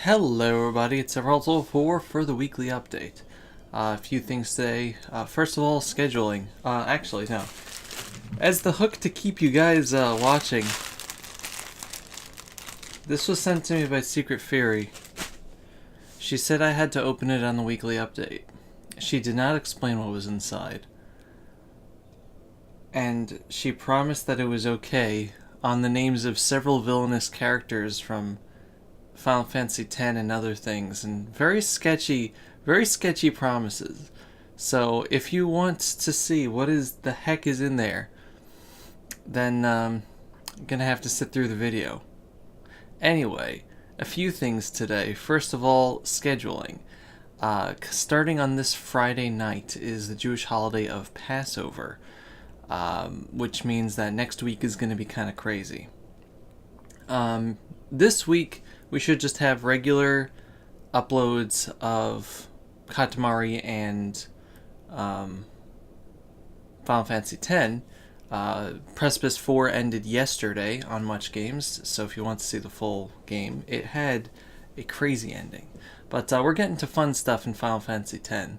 Hello everybody, it's Zack for the weekly update. A few things today. First of all, scheduling. Actually, no. As the hook to keep you guys watching, this was sent to me by Secret Firi. She said I had to open it on the weekly update. She did not explain what was inside. And she promised that it was okay on the names of several villainous characters from Final Fantasy X and other things, and very sketchy promises. So if you want to see what is the heck is in there, then I'm gonna have to sit through the video. Anyway, a few things today. First of all, scheduling. Starting on this Friday night is the Jewish holiday of Passover, which means that next week is going to be kind of crazy. This week, we should just have regular uploads of Katamari and Final Fantasy X. Precipice 4 ended yesterday on Much Games, so if you want to see the full game, it had a crazy ending. But we're getting to fun stuff in Final Fantasy X.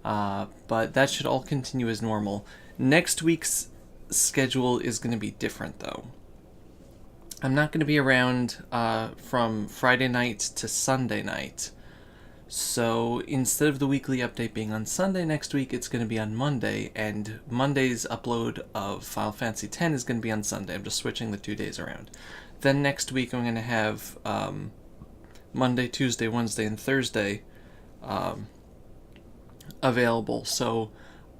But that should all continue as normal. Next week's schedule is going to be different, though. I'm not going to be around from Friday night to Sunday night. So instead of the weekly update being on Sunday next week, it's going to be on Monday. And Monday's upload of Final Fantasy X is going to be on Sunday. I'm just switching the 2 days around. Then next week I'm going to have Monday, Tuesday, Wednesday, and Thursday available. So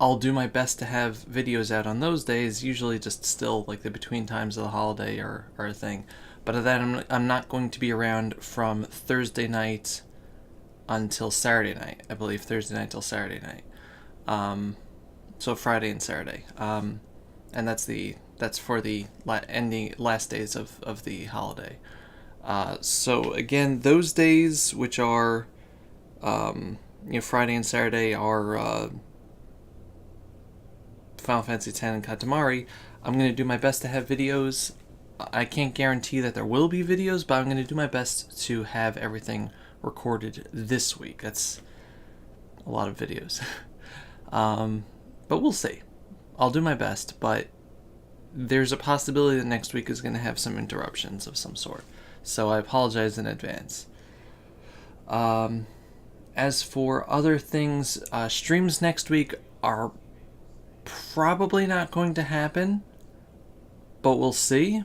I'll do my best to have videos out on those days, usually just still like the between times of the holiday or a thing. But then I'm not going to be around from Thursday night until Saturday night. I believe Thursday night till Saturday night. So Friday and Saturday. And that's for the last days of the holiday. So again, those days, which are Friday and Saturday, are Final Fantasy X and Katamari. I'm going to do my best to have videos. I can't guarantee that there will be videos, but I'm going to do my best to have everything recorded this week. That's a lot of videos. But we'll see. I'll do my best, but there's a possibility that next week is going to have some interruptions of some sort. So I apologize in advance. As for other things, streams next week are probably not going to happen, but we'll see.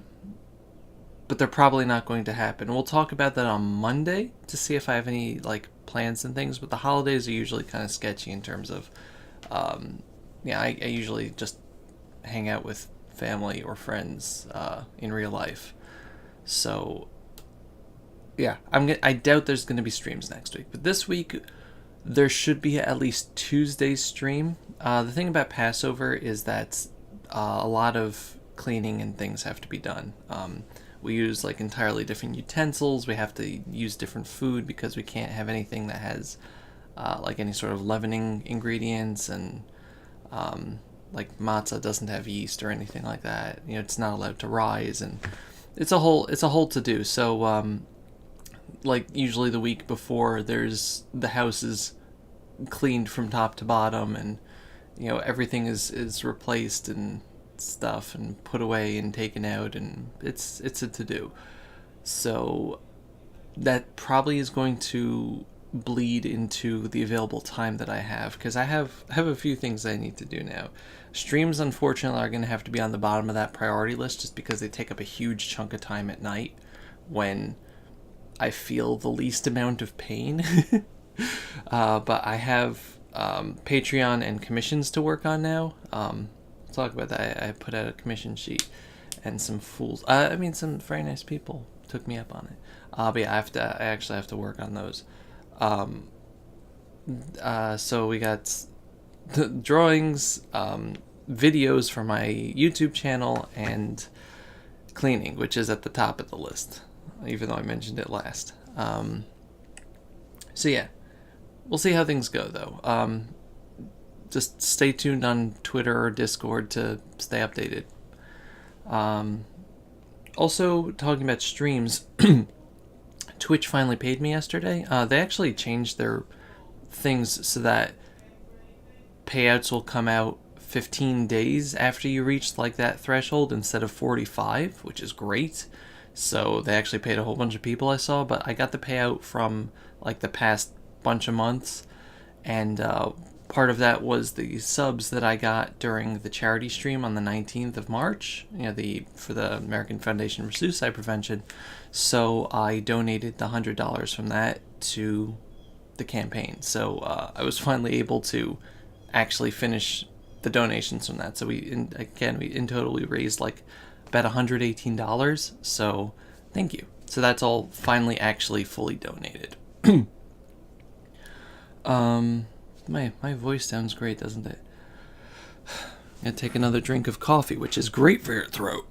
But they're probably not going to happen. We'll talk about that on Monday to see if I have any plans and things. But the holidays are usually kind of sketchy in terms of, I usually just hang out with family or friends in real life. So yeah, I doubt there's going to be streams next week. But this week, there should be at least Tuesday's stream. The thing about Passover is that a lot of cleaning and things have to be done. We use entirely different utensils. We have to use different food because we can't have anything that has any sort of leavening ingredients, and matzah doesn't have yeast or anything like that. It's not allowed to rise, and it's a whole to do. So usually the week before, the house is cleaned from top to bottom, and everything is replaced and stuff and put away and taken out, and it's a to-do. So that probably is going to bleed into the available time that I have, because I have a few things I need to do now. Streams, unfortunately, are going to have to be on the bottom of that priority list just because they take up a huge chunk of time at night when I feel the least amount of pain. But I have Patreon and commissions to work on now. I'll talk about that. I put out a commission sheet, and some some very nice people took me up on it. But yeah, I actually have to work on those. So we got the drawings, videos for my YouTube channel, and cleaning, which is at the top of the list, even though I mentioned it last. So yeah, we'll see how things go, though. Just stay tuned on Twitter or Discord to stay updated. Also, talking about streams, Twitch finally paid me yesterday. They actually changed their things so that payouts will come out 15 days after you reach like that threshold instead of 45, which is great. So they actually paid a whole bunch of people I saw, but I got the payout from like the past bunch of months, and part of that was the subs that I got during the charity stream on the 19th of March, for the American Foundation for Suicide Prevention. So I donated the $100 from that to the campaign. So I was finally able to actually finish the donations from that. So we in total we raised like about $118. So thank you. So that's all finally actually fully donated. My voice sounds great, doesn't it? I'm gonna take another drink of coffee, which is great for your throat.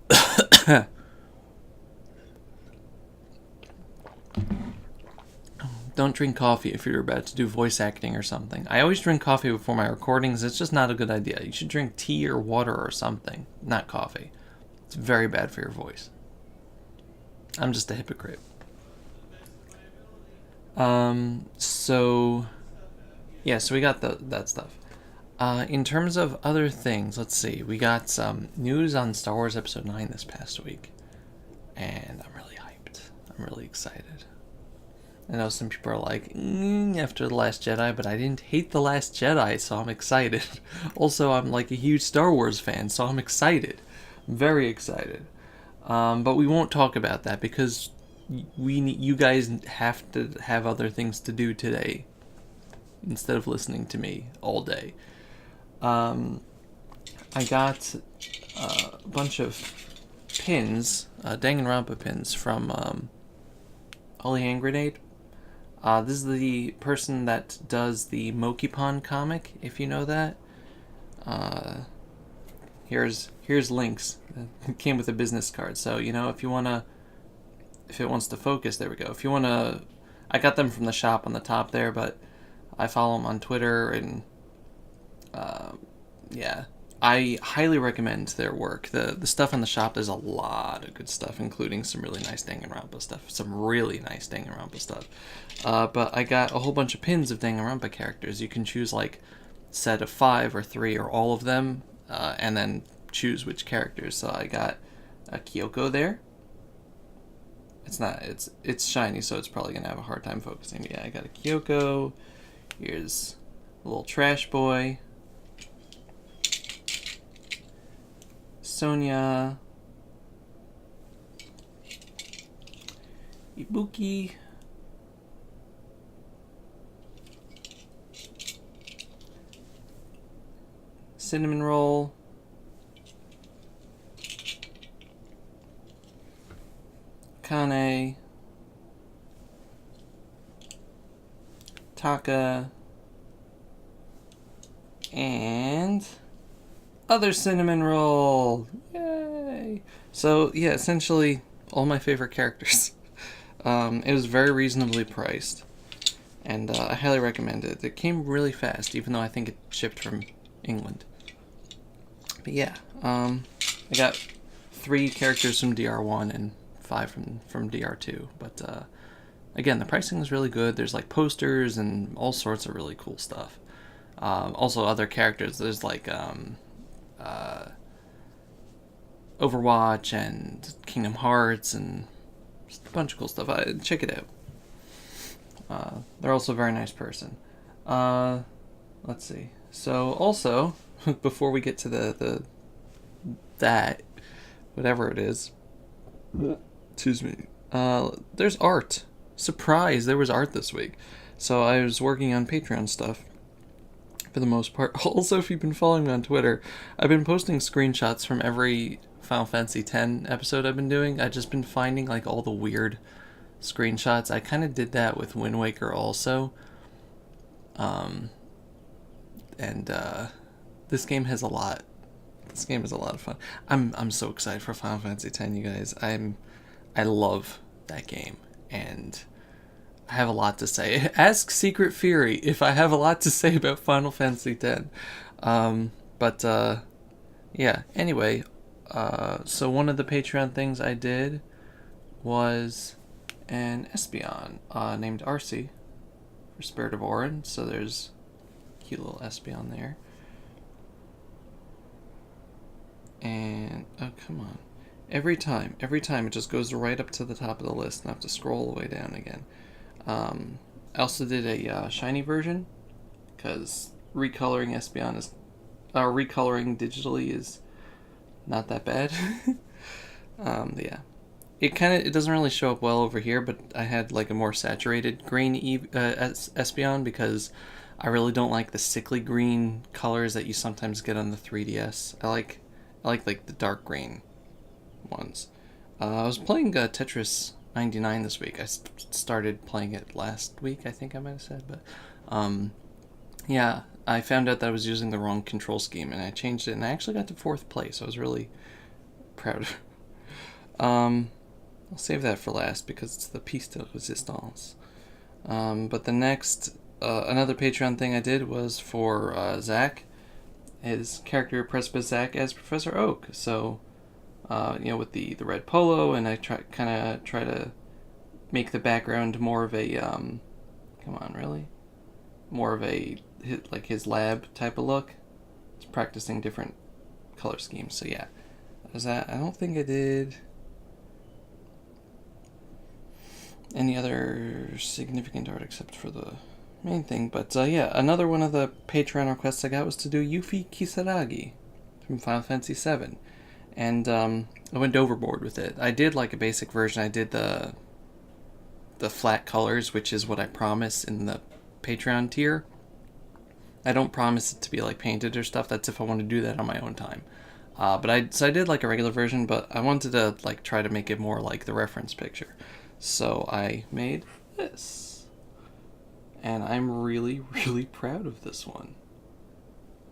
Don't drink coffee if you're about to do voice acting or something. I always drink coffee before my recordings. It's just not a good idea. You should drink tea or water or something, not coffee. It's very bad for your voice. I'm just a hypocrite. So we got that stuff. In terms of other things, let's see. We got some news on Star Wars Episode 9 this past week, and I'm really hyped. I'm really excited. I know some people are like, after The Last Jedi, but I didn't hate The Last Jedi, so I'm excited. Also, I'm like a huge Star Wars fan, so I'm excited. I'm very excited. But we won't talk about that because you guys have to have other things to do today instead of listening to me all day. I got a bunch of pins, Danganronpa pins from Holy Hand Grenade. This is the person that does the Mokipon comic, if you know that. Here's links. It came with a business card, so if it wants to focus, there we go. If you wanna, I got them from the shop on the top there, but I follow them on Twitter, and I highly recommend their work. The stuff on the shop, there's a lot of good stuff, including some really nice Danganronpa stuff. But I got a whole bunch of pins of Danganronpa characters. You can choose like set of 5 or 3 or all of them, and then choose which characters. So I got a Kyoko there. It's shiny, so it's probably gonna have a hard time focusing. Yeah, I got a Kyoko. Here's a little trash boy. Sonia. Ibuki. Cinnamon roll. Kane. Taka. And other cinnamon roll. Yay! So yeah, essentially all my favorite characters. It was very reasonably priced, and I highly recommend it. It came really fast, even though I think it shipped from England. But yeah, I got 3 characters from DR1 and 5 from DR2. But again, the pricing is really good. There's like posters and all sorts of really cool stuff. Also other characters. There's like Overwatch and Kingdom Hearts and just a bunch of cool stuff. Check it out. They're also a very nice person. Let's see. So also, before we get to that whatever it is, excuse me. There's art. Surprise! There was art this week. So I was working on Patreon stuff for the most part. Also, if you've been following me on Twitter, I've been posting screenshots from every Final Fantasy X episode I've been doing. I've just been finding like all the weird screenshots. I kind of did that with Wind Waker also. This game has a lot. This game is a lot of fun. I'm so excited for Final Fantasy X, you guys. I love that game, and I have a lot to say. Ask Secret Firi if I have a lot to say about Final Fantasy X. Yeah. Anyway, so one of the Patreon things I did was an Espeon named Arcee for Spirit of Auron. So there's a cute little Espeon there. And, oh, come on. Every time it just goes right up to the top of the list and I have to scroll all the way down again. I also did a shiny version because recoloring Espeon is, recoloring digitally is not that bad. Yeah. It doesn't really show up well over here, but I had like a more saturated green Espeon because I really don't like the sickly green colors that you sometimes get on the 3DS. I like the dark green ones. I was playing Tetris 99 this week. I started playing it last week, I think I might have said, but yeah, I found out that I was using the wrong control scheme and I changed it and I actually got to 4th place. I was really proud. I'll save that for last because it's the piece de resistance. But the next, another Patreon thing I did was for Zack. His character Precipice Zack as Professor Oak. So, with the red polo, and I try to make the background more of a, come on, really? More of a, like his lab type of look. He's practicing different color schemes. So yeah, that was that. I don't think I did any other significant art except for the main thing. But yeah, another one of the Patreon requests I got was to do Yuffie Kisaragi from Final Fantasy VII. And I went overboard with it. I did like a basic version. I did the flat colors, which is what I promise in the Patreon tier. I don't promise it to be like painted or stuff. That's if I want to do that on my own time. But I did like a regular version, but I wanted to like try to make it more like the reference picture. So I made this. And I'm really, really proud of this one.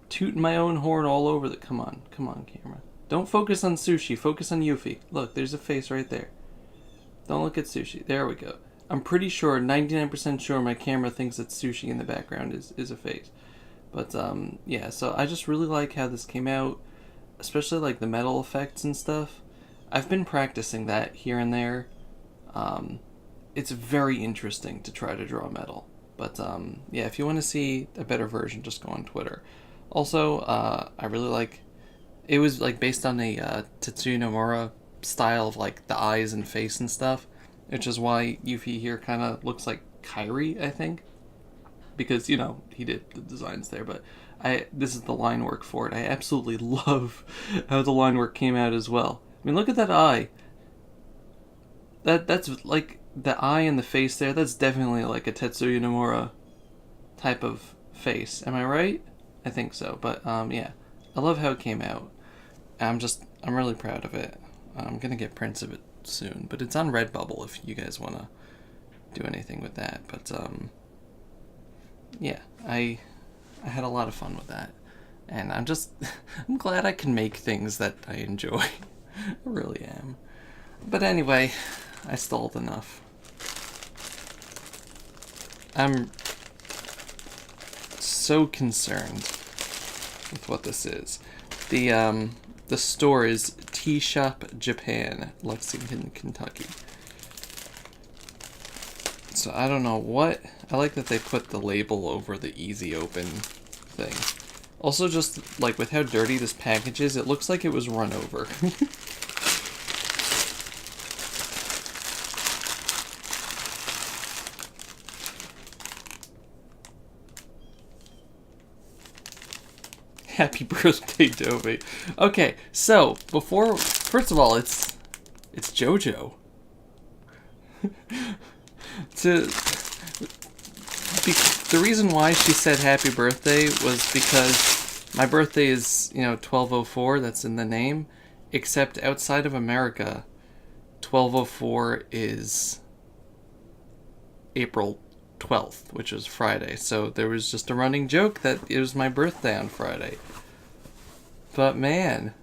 Tooting my own horn all over the... Come on, camera. Don't focus on Sushi, focus on Yuffie. Look, there's a face right there. Don't look at Sushi. There we go. I'm pretty sure, 99% sure my camera thinks that Sushi in the background is a face. But, yeah, so I just really like how this came out. Especially, like, the metal effects and stuff. I've been practicing that here and there. It's very interesting to try to draw metal. But, yeah, if you want to see a better version, just go on Twitter. Also, I really like... It was, like, based on a Tetsuya Nomura style of, like, the eyes and face and stuff. Which is why Yuffie here kind of looks like Kairi, I think. Because, he did the designs there. But this is the line work for it. I absolutely love how the line work came out as well. I mean, look at that eye. That's, like... The eye and the face there, that's definitely like a Tetsuya Nomura type of face. Am I right? I think so. But, yeah. I love how it came out. I'm really proud of it. I'm gonna get prints of it soon. But it's on Redbubble if you guys want to do anything with that. But, yeah. I had a lot of fun with that. And I'm glad I can make things that I enjoy. I really am. But anyway, I stalled enough. I'm so concerned with what this is. The store is Tea Shop Japan, Lexington, Kentucky. So I don't know what... I like that they put the label over the easy open thing. Also, just like with how dirty this package is, it looks like it was run over. Happy birthday, Dovey. Okay, so first of all, it's JoJo. The reason why she said happy birthday was because my birthday is 1204. That's in the name, except outside of America, 1204 is April 12th, which was Friday. So there was just a running joke that it was my birthday on Friday. But man,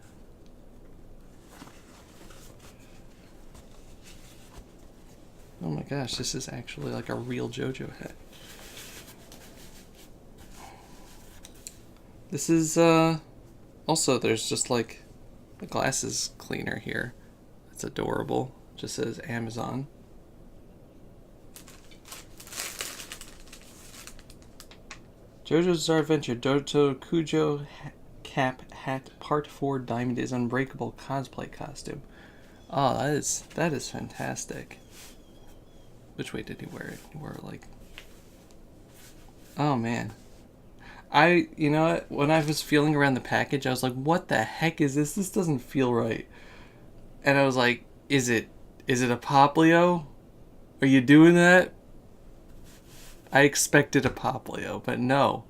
oh my gosh, this is actually like a real JoJo hat. This is also, there's just like the glasses cleaner here. That's adorable. Just says Amazon. JoJo's Bizarre Adventure, Doto Kujo Cap Hat Part 4 Diamond is Unbreakable cosplay costume. Oh, that is fantastic. Which way did he wear it? He wore it like... Oh, man. You know what? When I was feeling around the package, I was like, what the heck is this? This doesn't feel right. And I was like, is it a Poplio? Are you doing that? I expected a Poplio, but no.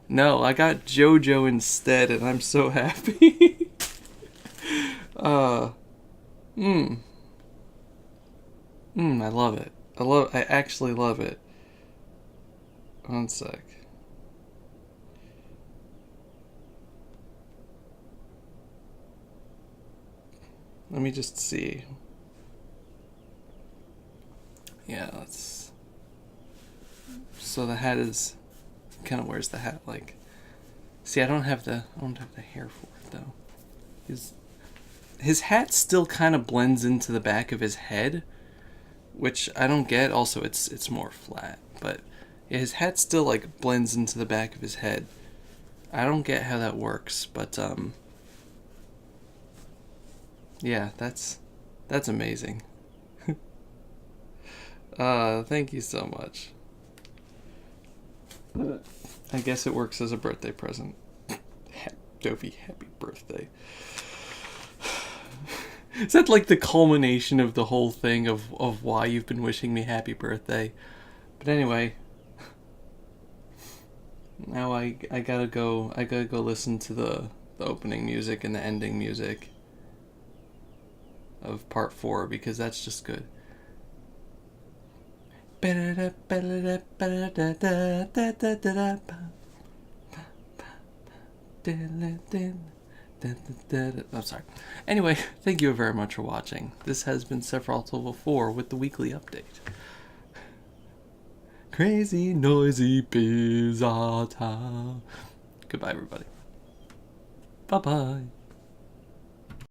No, I got JoJo instead, and I'm so happy. I love it. I actually love it. One sec. Let me just see. Yeah, let's... So the hat is... kind of wears the hat like... See, I don't have the hair for it though. His hat still kind of blends into the back of his head, which I don't get. Also, it's more flat, but yeah, his hat still like blends into the back of his head. I don't get how that works, but yeah, that's amazing. Thank you so much. I guess it works as a birthday present. Dopey, happy birthday. Is that like the culmination of the whole thing of why you've been wishing me happy birthday? But anyway, now I gotta go listen to the opening music and the ending music of part 4 because that's just good. I'm sorry. Anyway, thank you very much for watching. This has been Sephiroth 4 with the weekly update. Crazy, noisy, bizarre time. Goodbye, everybody. Bye-bye.